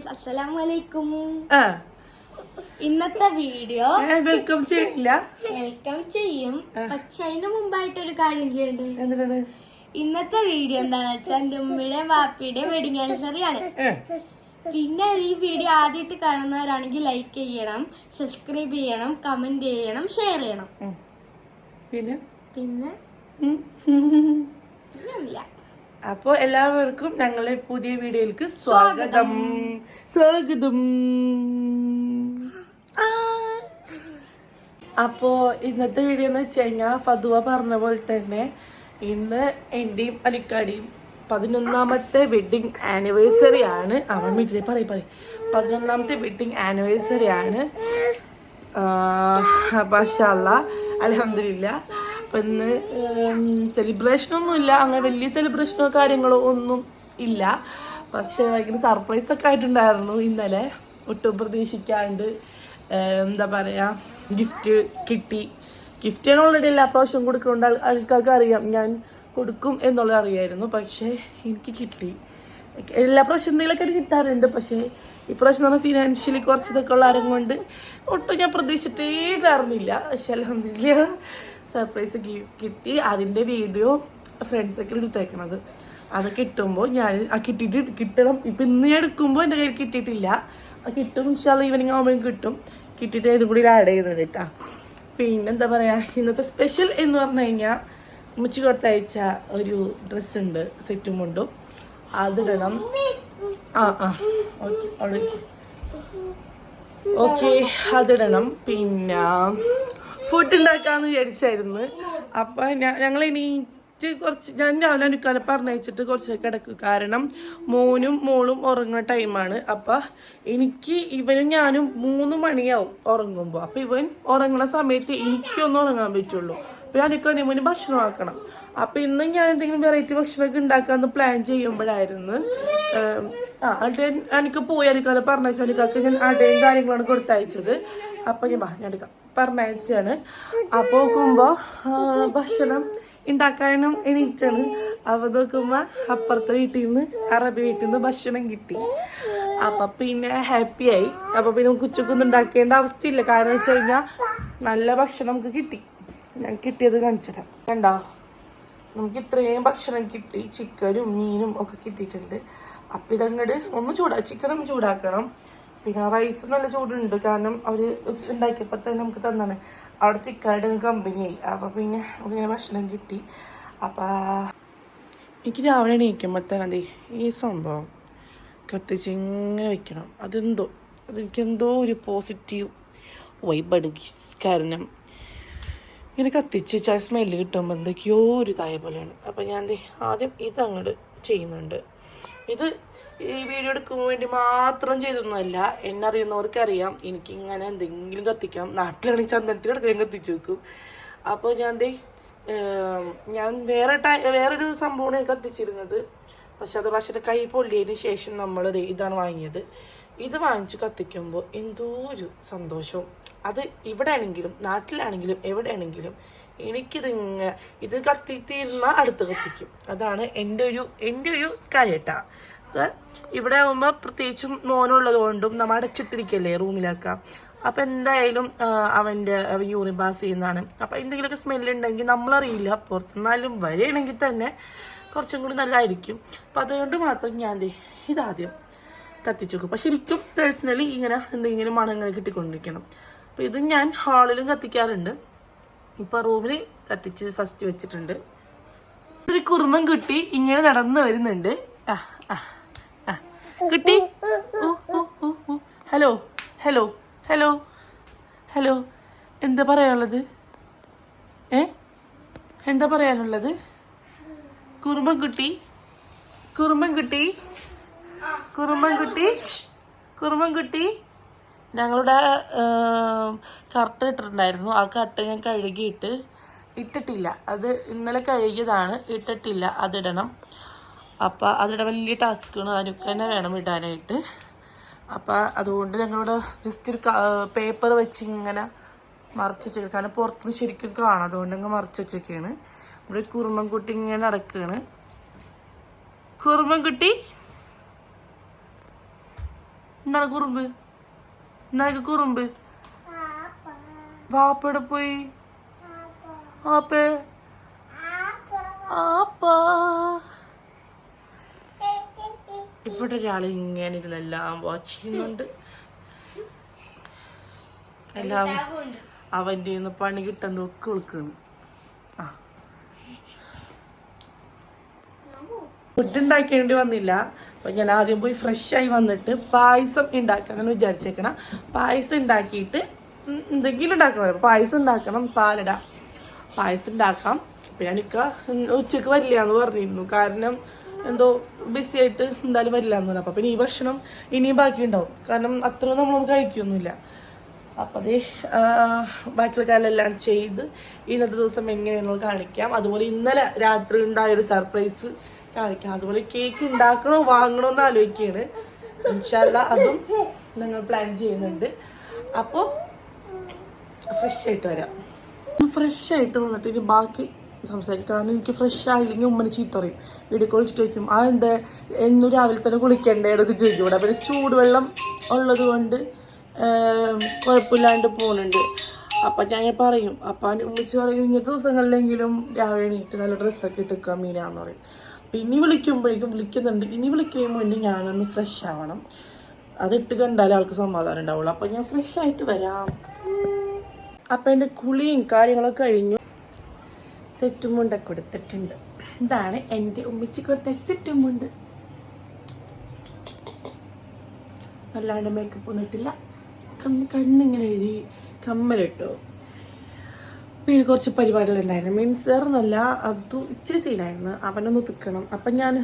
Friends, അസ്സലാമു അലൈക്കും. ഇന്നത്തെ വീഡിയോ വെൽക്കം ചെയ്യും. പക്ഷെ അതിന് മുമ്പായിട്ടൊരു കാര്യം ചെയ്യണ്ടേ. ഇന്നത്തെ വീഡിയോ എന്താണെന്ന് വെച്ചാൽ എന്റെ ഉമ്മയുടെയും വാപ്പയുടെയും വെഡിങ് ആനിവേഴ്സറി ആണ്. പിന്നെ ഈ വീഡിയോ ആദ്യമായിട്ട് കാണുന്നവരാണെങ്കിൽ ലൈക്ക് ചെയ്യണം, സബ്സ്ക്രൈബ് ചെയ്യണം, കമന്റ് ചെയ്യണം, ഷെയർ ചെയ്യണം. പിന്നെ അപ്പോ എല്ലാവർക്കും ഞങ്ങളുടെ പുതിയ വീഡിയോയിലേക്ക് സ്വാഗതം. അപ്പോ ഇന്നത്തെ വീഡിയോ എന്ന് വെച്ച് കഴിഞ്ഞാൽ ഫതുവ പറഞ്ഞ പോലെ തന്നെ ഇന്ന് എന്റെയും അലിക്കാടിയും 11ാമത്തെ വെഡിങ് ആനിവേഴ്സറി ആണ്. അവൻ വീട്ടിൽ പറയും 11ാമത്തെ വെഡിങ് ആനിവേഴ്സറി ആണ്. മാഷാ അല്ലാഹ്, അൽഹംദുലില്ലാഹ്. അപ്പം ഇന്ന് സെലിബ്രേഷനൊന്നും ഇല്ല, അങ്ങനെ വലിയ സെലിബ്രേഷനോ കാര്യങ്ങളോ ഒന്നും ഇല്ല. പക്ഷെ ഭയങ്കര സർപ്രൈസൊക്കെ ആയിട്ടുണ്ടായിരുന്നു ഇന്നലെ. ഒട്ടും പ്രതീക്ഷിക്കാണ്ട് എന്താ പറയുക, ഗിഫ്റ്റ് കിട്ടി. ഗിഫ്റ്റാണ് ഓൾറെഡി എല്ലാ പ്രാവശ്യവും കൊടുക്കുന്നുണ്ട്, ആൾക്കാർക്ക് അറിയാം ഞാൻ കൊടുക്കും എന്നുള്ളത് അറിയായിരുന്നു. പക്ഷേ എനിക്ക് കിട്ടി. എല്ലാ പ്രാവശ്യം എന്തെങ്കിലുമൊക്കെ കിട്ടാറുണ്ട്, പക്ഷേ ഇപ്രാവശ്യം നമ്മൾ ഫിനാൻഷ്യലി കുറച്ച് ഇതൊക്കെ ഉള്ള ആരും കൊണ്ട് ഒട്ടും ഞാൻ പ്രതീക്ഷിച്ചിട്ടേ ഉണ്ടായിരുന്നില്ല. പക്ഷെ അൽഹംദുലില്ലാഹ് സർപ്രൈസ് കിട്ടി. അതിൻ്റെ വീഡിയോ ഫ്രണ്ട്സൊക്കെ എടുത്തേക്കണത്. അത് കിട്ടുമ്പോൾ ഞാൻ കിട്ടണം. ഇപ്പം ഇന്ന് ഞാൻ എടുക്കുമ്പോൾ എൻ്റെ കയ്യിൽ കിട്ടിയിട്ടില്ല. അത് കിട്ടും, ഇൻഷാല്ലാഹ് ഈവനിങ് ആകുമ്പോഴും കിട്ടും. കിട്ടിയിട്ട് ഇതും കൂടി ആഡ് ചെയ്യുന്നത് കേട്ടോ. പിന്നെന്താ പറയുക, ഇന്നത്തെ സ്പെഷ്യൽ എന്ന് പറഞ്ഞു കഴിഞ്ഞാൽ ഉമ്മച്ചി കൊടുത്തയച്ച ഒരു ഡ്രസ്സുണ്ട്, സെറ്റും കൊണ്ടും. അതിടണം. ഓക്കെ അതിടണം. പിന്നെ ഫുഡ് ഉണ്ടാക്കാന്ന് വിചാരിച്ചായിരുന്നു. അപ്പൊ ഞങ്ങൾ എണീറ്റ് ഞാൻ രാവിലെ അനുക്കാലം പറഞ്ഞയച്ചിട്ട് കുറച്ച് കിടക്കും. കാരണം മോനും മോളും ഉറങ്ങുന്ന ടൈമാണ്. അപ്പൊ എനിക്ക് ഇവനും ഞാനും 3 മണിയാവും ഉറങ്ങുമ്പോൾ. അപ്പൊ ഇവൻ ഉറങ്ങുന്ന സമയത്ത് എനിക്കൊന്നും ഉറങ്ങാൻ പറ്റുള്ളൂ. അപ്പൊ അനുക്കാനും മോന് ഭക്ഷണം ആക്കണം. അപ്പൊ ഇന്ന് ഞാൻ എന്തെങ്കിലും വെറൈറ്റി ഭക്ഷണമൊക്കെ ഉണ്ടാക്കാന്ന് പ്ലാൻ ചെയ്യുമ്പോഴായിരുന്നു എനിക്ക് പോയി അനുക്കാലം പറഞ്ഞയച്ചു. അനുക്കാക്ക് ഞാൻ അടയും കാര്യങ്ങളാണ് കൊടുത്തയച്ചത്. അപ്പൊ ഞാൻ എടുക്കാം പറഞ്ഞയച്ചാണ്. അപ്പൊ നോക്കുമ്പോ ഭക്ഷണം ഉണ്ടാക്കാനും എണീറ്റാണ്. അപ്പൊ നോക്കുമ്പോ അപ്പുറത്തെ വീട്ടിൽ നിന്ന്, അറബി വീട്ടിൽ നിന്ന് ഭക്ഷണം കിട്ടി. അപ്പൊ പിന്നെ ഹാപ്പിയായി. അപ്പൊ പിന്നെ ഉച്ചക്കൊന്നും ഉണ്ടാക്കേണ്ട അവസ്ഥയില്ല. കാരണം വെച്ച് കഴിഞ്ഞാൽ നല്ല ഭക്ഷണം നമുക്ക് കിട്ടി. ഞാൻ കിട്ടിയത് കാണിച്ചുതരാം. കണ്ടോ, നമുക്ക് ഇത്രയും ഭക്ഷണം കിട്ടി. ചിക്കനും മീനും ഒക്കെ കിട്ടിയിട്ടുണ്ട്. അപ്പൊ ഇതങ്ങോട്ട് ചിക്കൻ ഒന്ന് ചൂടാക്കണം. പിന്നെ റൈസ് നല്ല ചൂടുണ്ട്, കാരണം അവർ ഉണ്ടാക്കിയപ്പോൾ തന്നെ നമുക്ക് തന്നാണ്. അവിടെ തിക്കായിട്ട് കമ്പനിയായി. അപ്പം പിന്നെ ഇങ്ങനെ ഭക്ഷണം കിട്ടി. അപ്പം എനിക്ക് രാവിലെ എണീക്കുമ്പോൾ തന്നെ അതെ ഈ സംഭവം കത്തിച്ച് ഇങ്ങനെ വെക്കണം. അതെനിക്കെന്തോ ഒരു പോസിറ്റീവ് വൈബാണ്. കാരണം ഇങ്ങനെ കത്തിച്ച് വെച്ചാൽ സ്മെല്ല് കിട്ടുമ്പോൾ എന്തൊക്കെയോ ഒരു ഇതായ പോലെയാണ്. അപ്പം ഞാൻ ആദ്യം ഇതങ്ങോട്ട് ചെയ്യുന്നുണ്ട്. ഇത് ഈ വീഡിയോ എടുക്കാൻ വേണ്ടി മാത്രം ചെയ്തൊന്നുമല്ല. എന്നെ അറിയുന്നവർക്കറിയാം എനിക്കിങ്ങനെ എന്തെങ്കിലും കത്തിക്കണം. നാട്ടിലാണെങ്കിൽ ചന്ദനത്തിൽ കിടക്കാൻ കത്തിച്ച് വെക്കും. അപ്പോൾ ഞാൻ വേറൊരു സംഭവമാണ് കത്തിച്ചിരുന്നത്. പക്ഷെ അത് പക്ഷേ കൈ പൊള്ളിയതിന് ശേഷം നമ്മൾ ഇതാണ് വാങ്ങിയത്. ഇത് വാങ്ങിച്ച് കത്തിക്കുമ്പോൾ എന്തോ ഒരു സന്തോഷവും. അത് ഇവിടെ ആണെങ്കിലും നാട്ടിലാണെങ്കിലും എവിടെയാണെങ്കിലും ഇത് കത്തിത്തീരുന്ന അടുത്ത് കത്തിക്കും. അതാണ് എൻ്റെ ഒരു കാര്യട്ടാ. ഇവിടെ ആകുമ്പോൾ പ്രത്യേകിച്ചും മോനുള്ളത് കൊണ്ടും നമ്മൾ അടച്ചിട്ടിരിക്കല്ലേ റൂമിലൊക്കെ. അപ്പം എന്തായാലും അവൻ യൂറിൻ പാസ് ചെയ്യുന്നതാണ്. അപ്പം എന്തെങ്കിലുമൊക്കെ സ്മെല്ലുണ്ടെങ്കിൽ നമ്മളറിയില്ല. പുറത്തുനിന്നാലും വരികയാണെങ്കിൽ തന്നെ കുറച്ചും കൂടി നല്ലതായിരിക്കും. അപ്പം അതുകൊണ്ട് മാത്രം ഞാൻ ഇതാദ്യം കത്തിച്ചു വെക്കും. പക്ഷെ ശരിക്കും പേഴ്സണലി ഇങ്ങനെ എന്തെങ്കിലും മണങ്ങൾ കിട്ടിക്കൊണ്ടിരിക്കണം. അപ്പം ഇത് ഞാൻ ഹാളിലും കത്തിക്കാറുണ്ട്. ഇപ്പം റൂമിൽ കത്തിച്ച് ഫസ്റ്റ് വെച്ചിട്ടുണ്ട്. ഒരു കുറുമൻ കുട്ടി ഇങ്ങനെ നടന്നു വരുന്നുണ്ട്. കുട്ടി ഹലോ ഹലോ ഹലോ ഹലോ എന്താ പറയാനുള്ളത്? എന്താ പറയാനുള്ളത്? കുറുമൻ കുട്ടി ഞങ്ങളുടെ കർട്ടൻ ഇട്ടിട്ടുണ്ടായിരുന്നു. ആ കർട്ടൻ ഞാൻ കഴുകിയിട്ട് ഇട്ടിട്ടില്ല. അത് ഇന്നലെ കഴുകിയതാണ്, ഇട്ടിട്ടില്ല. അതിടണം. അപ്പം അതിടെ വലിയ ടാസ്ക്കാണ്. അതിനൊക്കെ തന്നെ വേണം ഇടാനായിട്ട്. അപ്പം അതുകൊണ്ട് ഞങ്ങളിവിടെ ജസ്റ്റ് ഒരു പേപ്പർ വെച്ച് ഇങ്ങനെ മറച്ച് വെച്ചേക്കും. കാരണം പുറത്തുനിന്ന് ശരിക്കും കാണാം. അതുകൊണ്ട് അങ്ങ് മറച്ച് വെച്ചൊക്കെയാണ്. ഇവിടെ കുറുമൻകുട്ടി ഇങ്ങനെ നടക്കുകയാണ്. കുറുമൻകുട്ടി എന്താണ് കുറുമ്പ്? എന്താ കുറുമ്പ്? വാപ്പയുടെ പോയി ആപ്പേ ആപ്പാ. ഇവിടെ ഒരാൾ ഇങ്ങനെ ഇരുന്നെല്ലാം വാച്ച് ചെയ്യുന്നുണ്ട്. എല്ലാം അവൻ്റെ പണി കിട്ടാൻ നോക്കി വിളിക്കുന്നു. ആ ഫുഡ് ഉണ്ടാക്കേണ്ടി വന്നില്ല. അപ്പം ഞാൻ ആദ്യം പോയി ഫ്രഷായി വന്നിട്ട് പായസം ഉണ്ടാക്കാമെന്ന് വിചാരിച്ചേക്കണം. പായസം ഉണ്ടാക്കിയിട്ട് എന്തെങ്കിലും ഉണ്ടാക്കണം. പായസം ഉണ്ടാക്കണം, പാലിടാം, പായസം ഉണ്ടാക്കാം. അപ്പം ഞാനിക്ക ഉച്ചക്ക് വരില്ല എന്ന് പറഞ്ഞിരുന്നു. കാരണം എന്തോ ബിസി ആയിട്ട് എന്തായാലും വരില്ല എന്ന് പറഞ്ഞു. അപ്പം പിന്നെ ഈ ഭക്ഷണം ഇനിയും ബാക്കി ഉണ്ടാവും. കാരണം അത്രയും നമ്മളൊന്നും കഴിക്കൊന്നുമില്ല. അപ്പം അതേ ബാക്കിയുള്ള കാലെല്ലാം ചെയ്ത് ഇന്നത്തെ ദിവസം എങ്ങനെയാണെന്ന് കാണിക്കാം. അതുപോലെ ഇന്നലെ രാത്രി ഉണ്ടായൊരു സർപ്രൈസ് കാണിക്കാം. അതുപോലെ കേക്ക് ഉണ്ടാക്കണോ വാങ്ങണോ എന്ന് ആലോചിക്കുകയാണ്. ഇൻഷാല്ല അതും ഞങ്ങൾ പ്ലാൻ ചെയ്യുന്നുണ്ട്. അപ്പോൾ ഫ്രഷ് ആയിട്ട് വരാം. ഫ്രഷ് ആയിട്ട് വന്നിട്ട് ഇനി ബാക്കി സംസാരിക്കും. കാരണം എനിക്ക് ഫ്രഷ് ആയില്ലെങ്കിൽ ഉമ്മനെ ചീത്ത പറയും. വീഡിയോ കോൾ ചോദിക്കും അതെന്താ എന്നും രാവിലെ തന്നെ കുളിക്കണ്ടേ എന്നൊക്കെ ചോദിക്കും. ഇവിടെ പിന്നെ ചൂടുവെള്ളം ഉള്ളത് കൊണ്ട് കുഴപ്പമില്ലാണ്ട് പോകുന്നുണ്ട്. അപ്പം ഞാൻ പറയും, അപ്പം ഉമ്മിച്ച് പറയും ഇങ്ങനത്തെ ദിവസങ്ങളിലെങ്കിലും രാവിലെ എണീറ്റ് നല്ല ഡ്രസ്സൊക്കെ ഇട്ടിക്കുക മീനാന്ന് പറയും. അപ്പം ഇനി വിളിക്കുമ്പോഴേക്കും വിളിക്കുന്നുണ്ട്. ഇനി വിളിക്കുമ്പോൾ മുന്നേ ഞാനൊന്ന് ഫ്രഷ് ആവണം. അതിട്ട് കണ്ടാലേ ആൾക്ക് സമാധാനം ഉണ്ടാവുള്ളൂ. അപ്പം ഞാൻ ഫ്രഷ് ആയിട്ട് വരാം. അപ്പം എൻ്റെ കുളിയും കാര്യങ്ങളൊക്കെ കഴിഞ്ഞു. സെറ്റും മുണ്ടൊക്കെ കൊടുത്തിട്ടുണ്ട്. ഇതാണ് എൻ്റെ ഉമ്മിച്ച് കൊടുത്ത സെറ്റും മുണ്ട്. അല്ലാണ്ട് മേക്കപ്പ് ഒന്നിട്ടില്ല. കണ്ണിങ്ങനെ എഴുതി കമ്മലിട്ടു. പിന്നെ കുറച്ച് പരിപാടികളുണ്ടായിരുന്നു. മീൻസ് വേറൊന്നുമല്ല, അത് ഇച്ചിരി സീനായിരുന്നു. അവനൊന്ന് തിക്കണം. അപ്പം ഞാൻ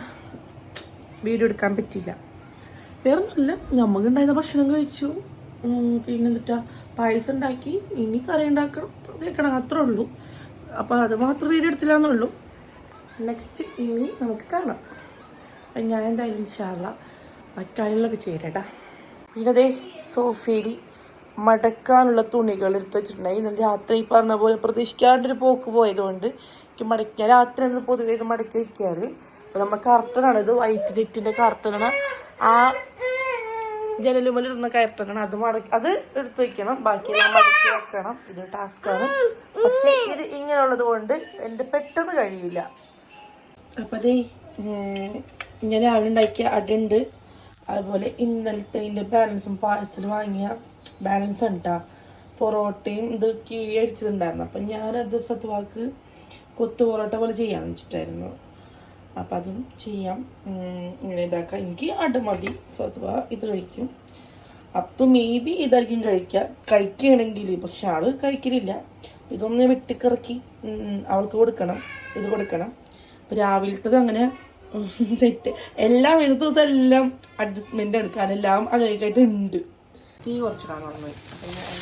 വീഡിയോ എടുക്കാൻ പറ്റിയില്ല. വേറൊന്നുമില്ല, നമുക്കുണ്ടായിരുന്ന ഭക്ഷണം കഴിച്ചു. പിന്നെ എന്നിട്ടാ പായസം ഉണ്ടാക്കി. ഇനി കറി ഉണ്ടാക്കണം, കേൾക്കണം, അത്രേ ഉള്ളൂ. അപ്പം അത് മാത്രം വീഡിയോ എടുത്തില്ല എന്നുള്ളൂ. നെക്സ്റ്റ് ഇനി നമുക്ക് കാണാം. അപ്പം ഞാൻ എന്തായാലും ഇൻഷാല്ലാ ബാക്കി കാര്യങ്ങളൊക്കെ ചെയ്യട്ടെ. പിന്നെ അതേ സോഫയിൽ മടക്കാനുള്ള തുണികൾ എടുത്ത് വെച്ചിട്ടുണ്ടായി. ഇന്നലെ രാത്രി പറഞ്ഞ പോലെ പ്രതീക്ഷിക്കാണ്ടൊരു പോക്ക് പോയതുകൊണ്ട് എനിക്ക് ഞാൻ രാത്രിയാണ് പൊതുവേ ഇത് മടക്കി വയ്ക്കാറ്. അപ്പോൾ നമ്മുടെ കർട്ടനാണ് ഇത്, വൈറ്റ് നെറ്റിൻ്റെ കർട്ടനാണ്. ആ ജനലുമലിടുന്ന കർട്ടനാണ്. അത് എടുത്ത് വെക്കണം. ബാക്കിയെല്ലാം മടക്കി വെക്കണം. ഇത് ടാസ്ക്കാണ്. പക്ഷേ ഇത് ഇങ്ങനെയുള്ളത് കൊണ്ട് എൻ്റെ പെട്ടെന്ന് കഴിയില്ല. അപ്പം അതേ ഞാൻ രാവിലെ ഉണ്ടാക്കിയ അടയുണ്ട്. അതുപോലെ ഇന്നലത്തെ ഇതിൻ്റെ ബാലൻസും പാഴ്സൽ വാങ്ങിയ ബാലൻസ് ഉണ്ടാ പൊറോട്ടയും ഇത് കീഴി അടിച്ചതുണ്ടായിരുന്നു. അപ്പം ഞാനത് ഫത്വാക്ക് കൊത്തു പൊറോട്ട പോലെ ചെയ്യാമെന്ന് വെച്ചിട്ടായിരുന്നു. അപ്പം അതും ചെയ്യാം. ഇങ്ങനെ ഇതാക്കാം. എനിക്ക് അട മതി, ഫത്വ ഇത് കഴിക്കും. അപ്പം മേ ബി ഇതായിരിക്കും കഴിക്കുകയാണെങ്കിൽ. പക്ഷെ ആള് കഴിക്കലില്ല. ഇതൊന്ന് വെട്ടിക്കിറക്കി അവൾക്ക് കൊടുക്കണം, ഇത് കൊടുക്കണം. അപ്പം രാവിലത്തത് അങ്ങനെ സെറ്റ് എല്ലാം ഇന്നത്തെ ദിവസം എല്ലാം അഡ്ജസ്റ്റ്മെൻ്റ് എടുക്കാൻ എല്ലാം അങ്ങനെയൊക്കെയായിട്ട് ഉണ്ട്. തീ കുറച്ചിടാൻ പറഞ്ഞു. അപ്പം ഞാൻ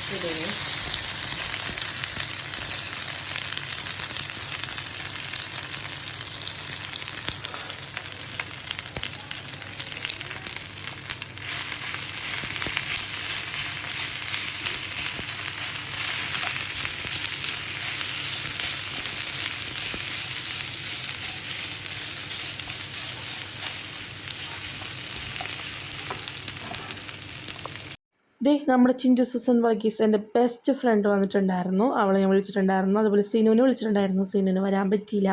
നമ്മുടെ ചിഞ്ചു സുസൻ വർഗീസ് എൻ്റെ ബെസ്റ്റ് ഫ്രണ്ട് വന്നിട്ടുണ്ടായിരുന്നു. അവളെ ഞാൻ വിളിച്ചിട്ടുണ്ടായിരുന്നു. അതുപോലെ സിനുവിനെ വിളിച്ചിട്ടുണ്ടായിരുന്നു. സിനുവിന് വരാൻ പറ്റിയില്ല.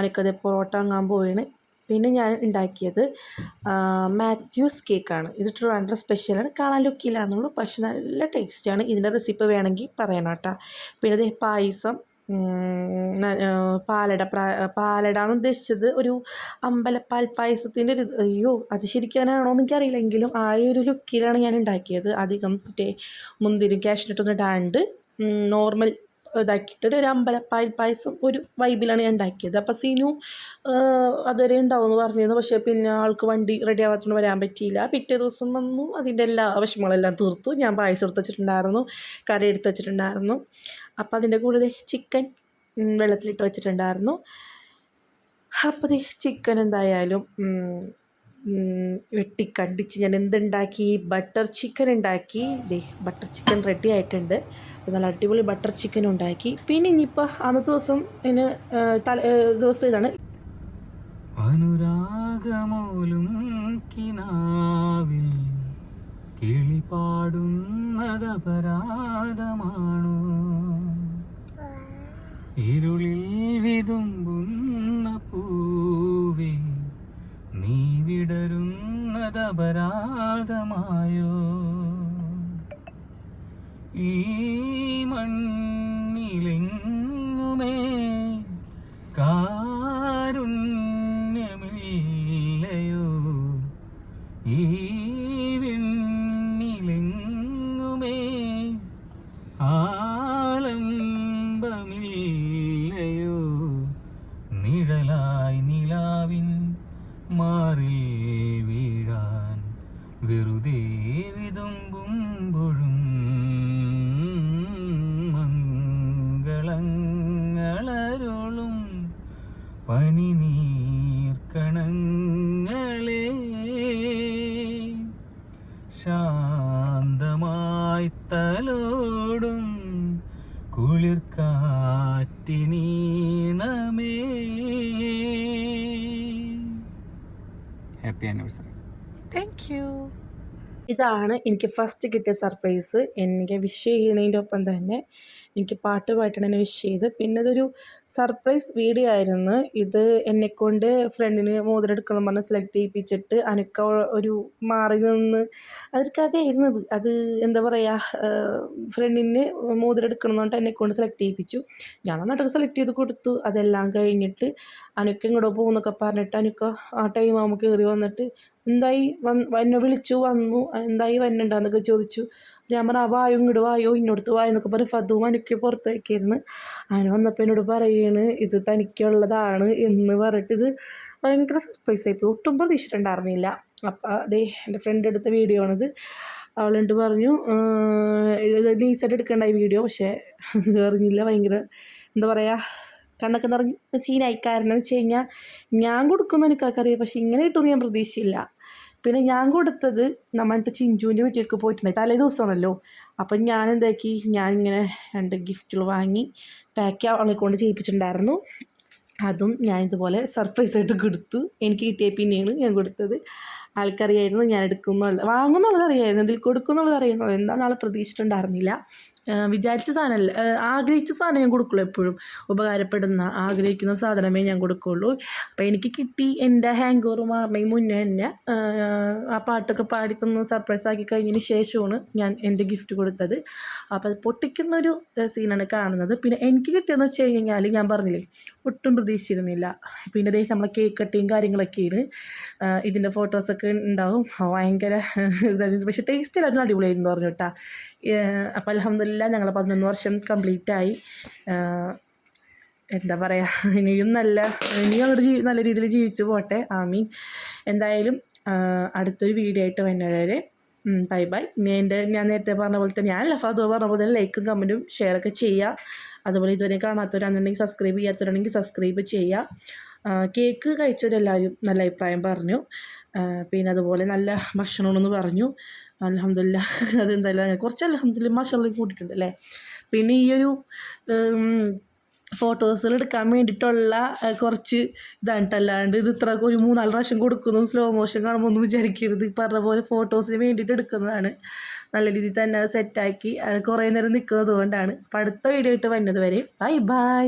എനിക്കത് പൊറോട്ട വാങ്ങാൻ പോവുകയാണ്. പിന്നെ ഞാൻ ഉണ്ടാക്കിയത് മാത്യൂസ് കേക്കാണ്. ഇത് ട്രിവാൻഡ്രം സ്പെഷ്യലാണ്. കാണാൻ ലുക്കില്ലാന്നുള്ളൂ, പക്ഷെ നല്ല ടേസ്റ്റാണ്. ഇതിൻ്റെ റെസിപ്പി വേണമെങ്കിൽ പറയണം കേട്ടോ. പിന്നെ ഇത് പായസം, പാലടാന്ന് ഉദ്ദേശിച്ചത് ഒരു അമ്പലപ്പാൽ പായസത്തിൻ്റെ ഒരു അത് ശരിക്കാനാണോ എന്ന് എനിക്കറിയില്ലെങ്കിലും ആ ഒരു ലുക്കിലാണ് ഞാൻ ഉണ്ടാക്കിയത്. അധികം മറ്റേ മുന്തിരി ക്യാഷ്നട്ടൊന്നും ഇടാണ്ട് നോർമൽ ഇതാക്കിയിട്ട് ഒരു അമ്പലപ്പാൽ പായസം ഒരു വൈബിലാണ് ഞാൻ ഉണ്ടാക്കിയത്. അപ്പോൾ സീനു അതുവരെ ഉണ്ടാവുമെന്ന് പറഞ്ഞിരുന്നു. പക്ഷേ പിന്നെ ആൾക്ക് വണ്ടി റെഡി ആവാത്തതുകൊണ്ട് വരാൻ പറ്റിയില്ല. പിറ്റേ ദിവസം വന്നു. അതിൻ്റെ എല്ലാ വിഷമങ്ങളെല്ലാം തീർത്തു. ഞാൻ പായസം എടുത്ത് വെച്ചിട്ടുണ്ടായിരുന്നു, കറി എടുത്ത് വെച്ചിട്ടുണ്ടായിരുന്നു. അപ്പോൾ അതിൻ്റെ കൂടെ ചിക്കൻ വെള്ളത്തിലിട്ട് വെച്ചിട്ടുണ്ടായിരുന്നു. അപ്പോൾ ചിക്കൻ എന്തായാലും വെട്ടിക്കണ്ടിച്ച് ഞാൻ എന്തുണ്ടാക്കി, ബട്ടർ ചിക്കൻ ഉണ്ടാക്കി. ബട്ടർ ചിക്കൻ റെഡി ആയിട്ടുണ്ട്. നല്ല അടിപൊളി ബട്ടർ ചിക്കൻ ഉണ്ടാക്കി. പിന്നെ ഇനിയിപ്പോൾ അന്നത്തെ ദിവസം ദിവസം ഇതാണ് അനുരാഗമോലും കിനാവിൽ കിളി പാടുന്നതപരാധമാണോ ഇരുളിൽ വിതുമ്പുന്ന പൂവേ നീ വിടരുന്നതപരാധമായോ ഈ മണ്ണിലെങ്ങുമേ കാരുണ്യമില്ലയോ ഈ വിണ്ണിലെങ്ങുമേ ആലംബമില്ലയോ നിഴലായി നിലാവിൻ മാറിൽ വീഴാൻ വെറുതെ വിതുമ്പുമ്പോഴും മംഗളങ്ങളരുളും പനിനീർക്കണങ്ങളെ ശാന്തമായി തലോടും കുളിർക്കാറ്റിനീണമേ. Happy anniversary. Thank you. ഇതാണ് എനിക്ക് ഫസ്റ്റ് കിട്ടിയ സർപ്രൈസ്. എനിക്ക് വിഷ് ചെയ്യുന്നതിൻ്റെ ഒപ്പം തന്നെ എനിക്ക് പാട്ട് പായിട്ടാണ് എന്നെ വിഷ് ചെയ്ത്. പിന്നെ ഇതൊരു സർപ്രൈസ് വീഡിയോ ആയിരുന്നു. ഇത് എന്നെക്കൊണ്ട് ഫ്രണ്ടിന് മോതിരം എടുക്കണം പറഞ്ഞ് സെലക്ട് ചെയ്യിപ്പിച്ചിട്ട് അനക്ക ഒരു മാറി നിന്ന് അതൊരു കഥയായിരുന്നു. അത് എന്താ പറയുക, ഫ്രണ്ടിന് മോതിരം എടുക്കണം എന്ന് പറഞ്ഞിട്ട് എന്നെക്കൊണ്ട് സെലക്ട് ചെയ്യിപ്പിച്ചു. ഞാൻ നന്നായിട്ടൊക്കെ സെലക്ട് ചെയ്ത് കൊടുത്തു. അതെല്ലാം കഴിഞ്ഞിട്ട് അനക്ക ഇങ്ങോട്ട് പോകുന്നൊക്കെ പറഞ്ഞിട്ട് അനക്ക ആ ടൈം ആകുമ്പോൾ കയറി വന്നിട്ട് എന്തായി എന്നെ വിളിച്ചു വന്നു, എന്തായി വന്നിട്ടുണ്ടെന്നൊക്കെ ചോദിച്ചു. ഞാൻ പറഞ്ഞു ആ വായോ ഇങ്ങോട്ട് വായോ ഇന്നോടത്ത് വായോ എന്നൊക്കെ പറഞ്ഞ് ഫതുവും എനിക്ക് പുറത്തേക്കായിരുന്നു. അങ്ങനെ വന്നപ്പോൾ എന്നോട് പറയാണ് ഇത് തനിക്കുള്ളതാണ് എന്ന് പറഞ്ഞിട്ട്. ഇത് ഭയങ്കര സർപ്രൈസ് ആയിപ്പോയി, ഒട്ടും പ്രതീക്ഷിച്ചിട്ടുണ്ടായിരുന്നില്ല. അപ്പം അതേ എൻ്റെ ഫ്രണ്ട് എടുത്ത വീഡിയോ ആണിത്. അവളെന്നിട്ട് പറഞ്ഞു ഇത് ഡീസൻ്റ് എടുക്കേണ്ട ഈ വീഡിയോ, പക്ഷേ അറിഞ്ഞില്ല. ഭയങ്കര എന്താ പറയുക, കണ്ണൊക്കെ നിറഞ്ഞ് സീനായി. കാരണം എന്ന് വെച്ച് കഴിഞ്ഞാൽ ഞാൻ കൊടുക്കുന്നു എനിക്കറിയാം, പക്ഷെ ഇങ്ങനെ കിട്ടുമെന്ന് ഞാൻ പ്രതീക്ഷയില്ല. പിന്നെ ഞാൻ കൊടുത്തത് നമ്മളിട്ട് ചിഞ്ചുവിൻ്റെ വീട്ടിലേക്ക് പോയിട്ടുണ്ടായി, തലേ ദിവസമാണല്ലോ. അപ്പം ഞാൻ എന്താക്കി, ഞാനിങ്ങനെ 2 ഗിഫ്റ്റുകൾ വാങ്ങി പാക്ക് അവളെ കൊണ്ട് ചെയ്യിപ്പിച്ചിട്ടുണ്ടായിരുന്നു. അതും ഞാൻ ഇതുപോലെ സർപ്രൈസായിട്ട് കൊടുത്തു. എനിക്ക് കിട്ടിയ പിന്നെയാണ് ഞാൻ കൊടുത്തത്. ആൾക്കറിയായിരുന്നു ഞാൻ എടുക്കുന്നുള്ളത്, വാങ്ങുന്നുള്ളത് അറിയായിരുന്നു, ഇതിൽ കൊടുക്കുന്നുള്ളത് അറിയുന്നത്. എന്താണെന്ന് ആൾ പ്രതീക്ഷിച്ചിട്ടുണ്ടായിരുന്നില്ല. വിചാരിച്ച സാധനമല്ല, ആഗ്രഹിച്ച സാധനം ഞാൻ കൊടുക്കുള്ളൂ. എപ്പോഴും ഉപകാരപ്പെടുന്ന ആഗ്രഹിക്കുന്ന സാധനമേ ഞാൻ കൊടുക്കുകയുള്ളൂ. അപ്പോൾ എനിക്ക് കിട്ടി. എൻ്റെ ഹാങ് ഓവർ മാറുന്നതിന് മുന്നേ തന്നെ ആ പാട്ടൊക്കെ പാടി തന്ന് സർപ്രൈസ് ആക്കി കഴിഞ്ഞതിന് ശേഷമാണ് ഞാൻ എൻ്റെ ഗിഫ്റ്റ് കൊടുത്തത്. അപ്പോൾ അത് പൊട്ടിക്കുന്നൊരു സീനാണ് കാണുന്നത്. പിന്നെ എനിക്ക് കിട്ടിയെന്ന് വെച്ച് കഴിഞ്ഞാൽ ഞാൻ പറഞ്ഞില്ലേ, ഒട്ടും പ്രതീക്ഷിച്ചിരുന്നില്ല. പിന്നെ അതേ നമ്മളെ കേക്ക് കട്ടിയും കാര്യങ്ങളൊക്കെയാണ്. ഇതിൻ്റെ ഫോട്ടോസൊക്കെ ഉണ്ടാവും. ഭയങ്കര ഇതായിരുന്നു, പക്ഷേ ടേസ്റ്റ് എല്ലാവരും അടിപൊളിയായിരുന്നു പറഞ്ഞു കേട്ടോ. അപ്പോൾ അൽഹംദുലില്ലാ ഞങ്ങൾ 11 വർഷം കംപ്ലീറ്റായി. എന്താ പറയുക, ഇനിയും അങ്ങോട്ട് നല്ല രീതിയിൽ ജീവിച്ചു പോട്ടെ, ആമീൻ. എന്തായാലും അടുത്തൊരു വീഡിയോ ആയിട്ട് വരുന്നവരെ ബൈ ബൈ. ഞാൻ നേരത്തെ പറഞ്ഞ പോലെ തന്നെ, ഞാൻ ലഫാദോ പറഞ്ഞ പോലെ തന്നെ ലൈക്കും കമൻറ്റും ഷെയറൊക്കെ ചെയ്യുക. അതുപോലെ ഇതുവരെ കാണാത്തവരാണെന്നുണ്ടെങ്കിൽ സബ്സ്ക്രൈബ് ചെയ്യാത്തവരാണെങ്കിൽ സബ്സ്ക്രൈബ് ചെയ്യുക. കേക്ക് കഴിച്ചവരെല്ലാവരും നല്ല അഭിപ്രായം പറഞ്ഞു. പിന്നെ അതുപോലെ നല്ല ഭക്ഷണമെന്ന് പറഞ്ഞു. അൽഹംദുലില്ലാ. അതെന്തായാലും കുറച്ച് അൽഹംദുലില്ലാ മാഷാഅല്ലാഹ് കൂട്ടിയിട്ടുണ്ട് അല്ലേ. പിന്നെ ഈ ഒരു ഫോട്ടോസുകൾ എടുക്കാൻ വേണ്ടിയിട്ടുള്ള കുറച്ച് ഇതായിട്ടല്ലാണ്ട് ഇത് ഇത്ര ഒരു 3-4 പ്രാവശ്യം കൊടുക്കുന്നു സ്ലോ മോഷൻ കാണുമ്പോൾ ഒന്നും വിചാരിക്കരുത്. പറഞ്ഞ പോലെ ഫോട്ടോസിന് വേണ്ടിയിട്ട് എടുക്കുന്നതാണ്. നല്ല രീതിയിൽ തന്നെ അത് സെറ്റാക്കി കുറേ നേരം നിൽക്കുന്നത് കൊണ്ടാണ്. അപ്പോൾ അടുത്ത വീഡിയോ ആയിട്ട് വരുന്നത് വരെ ബൈ ബൈ.